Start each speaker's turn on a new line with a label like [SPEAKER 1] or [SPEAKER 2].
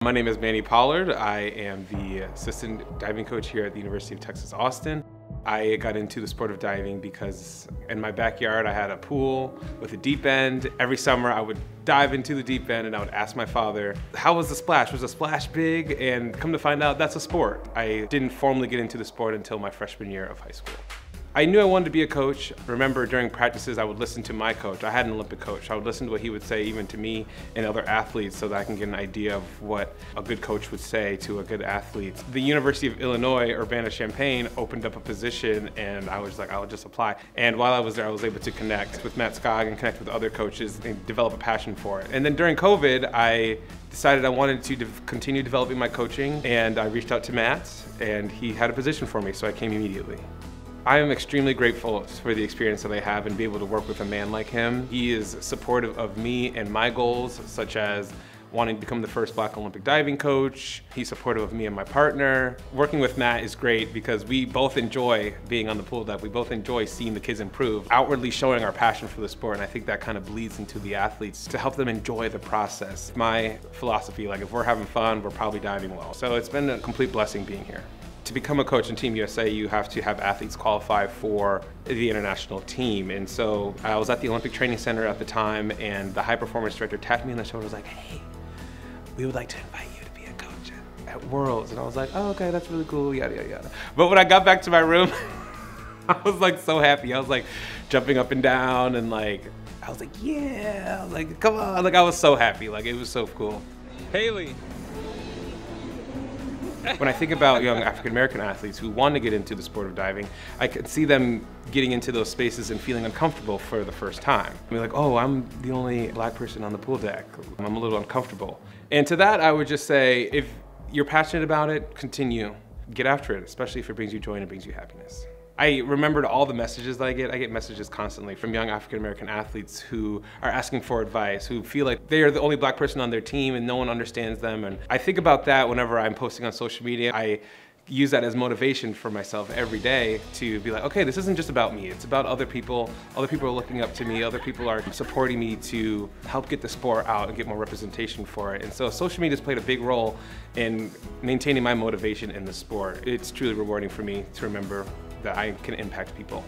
[SPEAKER 1] My name is Manny Pollard. I am the assistant diving coach here at the University of Texas, Austin. I got into the sport of diving because in my backyard I had a pool with a deep end. Every summer I would dive into the deep end and I would ask my father, how was the splash? Was the splash big? And come to find out, that's a sport. I didn't formally get into the sport until my freshman year of high school. I knew I wanted to be a coach. I remember during practices I would listen to my coach. I had an Olympic coach. I would listen to what he would say even to me and other athletes so that I can get an idea of what a good coach would say to a good athlete. The University of Illinois, Urbana-Champaign opened up a position and I was like, I'll just apply. And while I was there, I was able to connect with Matt Skog and connect with other coaches and develop a passion for it. And then during COVID, I decided I wanted to continue developing my coaching, and I reached out to Matt and he had a position for me, so I came immediately. I am extremely grateful for the experience that I have and be able to work with a man like him. He is supportive of me and my goals, such as wanting to become the first Black Olympic diving coach. He's supportive of me and my partner. Working with Matt is great because we both enjoy being on the pool deck. We both enjoy seeing the kids improve, outwardly showing our passion for the sport, and I think that kind of bleeds into the athletes to help them enjoy the process. My philosophy, like if we're having fun, we're probably diving well. So it's been a complete blessing being here. To become a coach in Team USA, you have to have athletes qualify for the international team. And so I was at the Olympic Training Center at the time, and the high performance director tapped me on the shoulder and was like, hey, we would like to invite you to be a coach at Worlds. And I was like, oh, okay, that's really cool, yada, yada, yada. But when I got back to my room, I was like so happy. I was like jumping up and down and like, I was like, yeah, like, come on. Like I was so happy, like it was so cool.
[SPEAKER 2] Haley.
[SPEAKER 1] When I think about young African-American athletes who want to get into the sport of diving, I could see them getting into those spaces and feeling uncomfortable for the first time. I mean, like, oh, I'm the only Black person on the pool deck. I'm a little uncomfortable. And to that, I would just say, if you're passionate about it, continue. Get after it, especially if it brings you joy and it brings you happiness. I remembered all the messages that I get messages constantly from young African-American athletes who are asking for advice, who feel like they are the only Black person on their team and no one understands them. And I think about that whenever I'm posting on social media. I use that as motivation for myself every day to be like, okay, this isn't just about me, it's about other people. Other people are looking up to me, other people are supporting me to help get the sport out and get more representation for it. And so social media has played a big role in maintaining my motivation in the sport. It's truly rewarding for me to remember that I can impact people.